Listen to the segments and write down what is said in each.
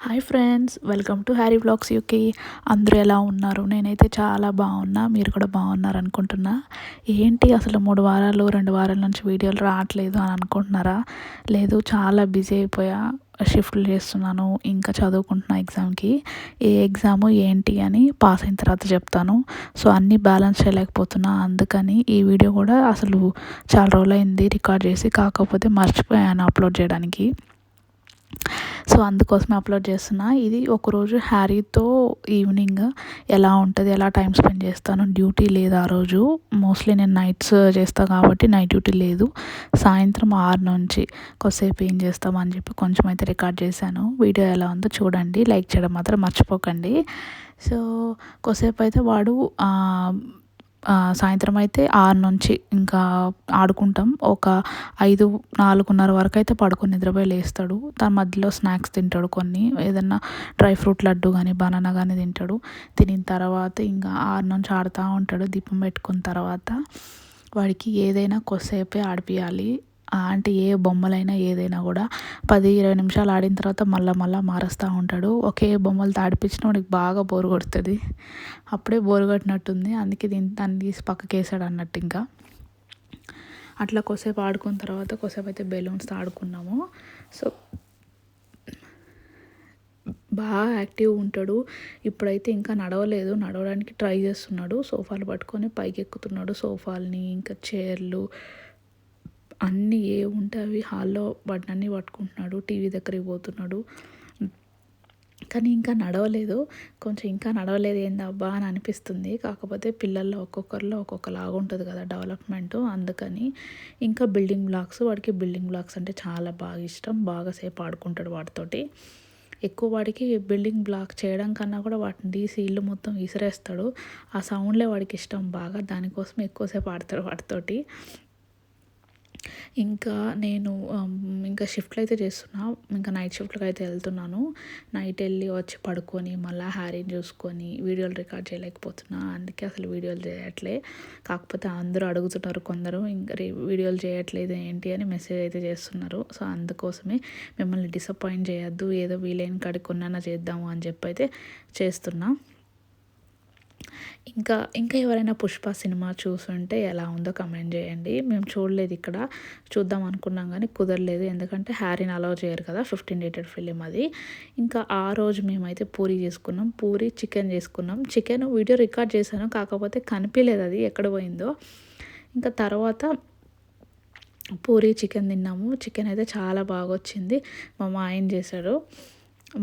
Hi friends, welcome to Harry vlogs UK. అందరూ ఎలా ఉన్నారు? నేనైతే చాలా బాగున్నా. మీరు కూడా బాగున్నారు అనుకుంటున్నా. ఏంటి అసలు 3 వారాలు 2 వారాల నుంచి వీడియోలు రావట్లేదు అని అనుకుంటున్నారా? లేదు, చాలా బిజీ అయిపోయా. షిఫ్ట్లు చేస్తున్నాను, ఇంకా చదువుకుంటున్నా ఎగ్జామ్కి. ఏ ఎగ్జాము ఏంటి అని పాస్ అయిన తర్వాత చెప్తాను. సో అన్నీ బ్యాలెన్స్ చేయలేకపోతున్నా. అందుకని ఈ వీడియో కూడా అసలు చాలా రోజులైంది రికార్డ్ చేసి, కాకపోతే మర్చిపోయాను అప్లోడ్ చేయడానికి. సో అందుకోసమే అప్లోడ్ చేస్తున్నా. ఇది ఒకరోజు హ్యారీతో ఈవినింగ్ ఎలా ఉంటుంది, ఎలా టైం స్పెండ్ చేస్తాను. డ్యూటీ లేదు ఆ రోజు. మోస్ట్లీ నేను నైట్స్ చేస్తాను కాబట్టి నైట్ డ్యూటీ లేదు. సాయంత్రం 6 నుంచి కొద్దిసేపు ఏం చేస్తామని చెప్పి కొంచెం అయితే రికార్డ్ చేశాను. వీడియో ఎలా ఉందో చూడండి, లైక్ చేయడం మాత్రం మర్చిపోకండి. సో కొద్దిసేపు అయితే వాడు సాయంత్రం అయితే 6 నుంచి ఇంకా ఆడుకుంటాం. ఒక 4:30 వరకు అయితే పడుకొని నిద్రపోయి లేస్తాడు. దాని మధ్యలో స్నాక్స్ తింటాడు, కొన్ని ఏదన్నా డ్రై ఫ్రూట్ లడ్డు కానీ బనానా కానీ తింటాడు. తినిన తర్వాత ఇంకా 6 నుంచి ఆడుతూ ఉంటాడు. దీపం పెట్టుకున్న తర్వాత వాడికి ఏదైనా కొద్దిసేపే ఆడిపియాలి. అంటే ఏ బొమ్మలైనా ఏదైనా కూడా 10-20 నిమిషాలు ఆడిన తర్వాత మళ్ళీ మారుస్తూ ఉంటాడు. ఒకే బొమ్మలతో ఆడిపించిన వాడికి బాగా బోరు కొడుతుంది. అప్పుడే బోరు కొట్టినట్టుంది, అందుకే దాన్ని తీసి పక్కకి వేసాడు అన్నట్టు. ఇంకా అట్లా కొద్దిసేపు ఆడుకున్న తర్వాత కొద్దిసేపు అయితే బెలూన్స్తో ఆడుకున్నాము. సో బాగా యాక్టివ్ ఉంటాడు. ఇప్పుడైతే ఇంకా నడవలేదు, నడవడానికి ట్రై చేస్తున్నాడు. సోఫాలు పట్టుకొని పైకి ఎక్కుతున్నాడు. సోఫాలని ఇంకా చైర్లు అన్నీ ఏ ఉంటే అవి హాల్లో వాటిని పట్టుకుంటున్నాడు. టీవీ దగ్గరికి పోతున్నాడు, కానీ ఇంకా నడవలేదు. కొంచెం ఇంకా నడవలేదు ఏందబ్బా అని అనిపిస్తుంది. కాకపోతే పిల్లల్లో ఒక్కొక్కరిలో ఒక్కొక్కలాగా ఉంటుంది కదా డెవలప్మెంట్. అందుకని ఇంకా బిల్డింగ్ బ్లాక్స్, వాడికి బిల్డింగ్ బ్లాక్స్ అంటే చాలా బాగా ఇష్టం. బాగా సేపు ఆడుకుంటాడు వాటితోటి. ఎక్కువ వాడికి బిల్డింగ్ బ్లాక్ చేయడం కన్నా కూడా వాటిని తీసి ఇల్లు మొత్తం విసిరేస్తాడు. ఆ సౌండ్లే వాడికి ఇష్టం బాగా. దానికోసం ఎక్కువసేపు ఆడతాడు వాటితోటి. ఇంకా నేను ఇంకా షిఫ్ట్లు అయితే చేస్తున్నా. ఇంకా నైట్ షిఫ్ట్కి అయితే వెళ్తున్నాను. నైట్ వెళ్ళి వచ్చి పడుకొని మళ్ళీ హ్యారీని చూసుకొని వీడియోలు రికార్డ్ చేయలేకపోతున్నా. అందుకే అసలు వీడియోలు చేయట్లే. కాకపోతే అందరూ అడుగుతున్నారు, కొందరు ఇంకా వీడియోలు చేయట్లేదు ఏంటి అని మెసేజ్ అయితే చేస్తున్నారు. సో అందుకోసమే మిమ్మల్ని డిసప్పాయింట్ చేయొద్దు, ఏదో వీలైన కాడికి కొన్నా చేద్దాము అని చెప్పి అయితే చేస్తున్నా. ఇంకా ఎవరైనా పుష్ప సినిమా చూసుంటే ఎలా ఉందో కమెంట్ చేయండి. మేము చూడలేదు, ఇక్కడ చూద్దాం అనుకున్నాం కానీ కుదరలేదు. ఎందుకంటే హ్యారీని అలౌ చేయరు కదా, 15 రేటెడ్ ఫిలిం అది. ఇంకా ఆ రోజు మేమైతే పూరి చేసుకున్నాం. పూరి చికెన్ చేసుకున్నాం. చికెన్ వీడియో రికార్డ్ చేశాను, కాకపోతే కనిపించలేదు అది ఎక్కడ పోయిందో. ఇంకా తర్వాత పూరి చికెన్ తిన్నాము. చికెన్ అయితే చాలా బాగా వచ్చింది. మా ఆయన చేశాడు.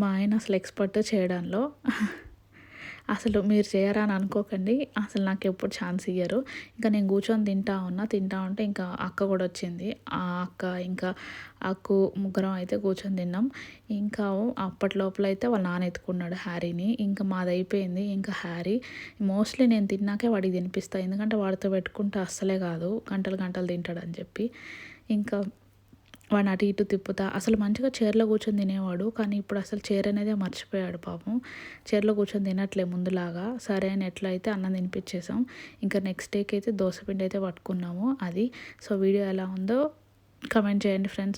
మా ఆయన అసలు ఎక్స్పర్ట్ చేయడంలో. అసలు మీరు చేయరా అని అనుకోకండి, అసలు నాకు ఎప్పుడు ఛాన్స్ ఇయ్యరు. ఇంకా నేను కూర్చొని తింటా ఉంటే ఇంకా అక్క కూడా వచ్చింది. ఆ అక్క ఇంకా అక్కు ముగ్గురం అయితే కూర్చొని తిన్నాం. ఇంకా అప్పటిలోపల అయితే వాళ్ళ నాన్న ఎత్తుకున్నాడు హ్యారీని. ఇంకా మాది అయిపోయింది. ఇంకా హ్యారీ మోస్ట్లీ నేను తిన్నాకే వాడికి తినిపిస్తాను, ఎందుకంటే వాడితో పెట్టుకుంటే అస్సలే కాదు, గంటలు గంటలు తింటాడని చెప్పి. ఇంకా వాడిని అటు ఇటు తిప్పుతా. అసలు మంచిగా చైర్లో కూర్చొని తినేవాడు, కానీ ఇప్పుడు అసలు చైర్ అనేదే మర్చిపోయాడు పాపం. చైర్లో కూర్చొని తినట్లే ముందులాగా. సరే అని ఎట్లయితే అన్నం తినిపించేసాం. ఇంకా నెక్స్ట్ డేకి అయితే దోశ పిండి అయితే పట్టుకున్నాము అది. సో వీడియో ఎలా ఉందో కమెంట్ చేయండి ఫ్రెండ్స్.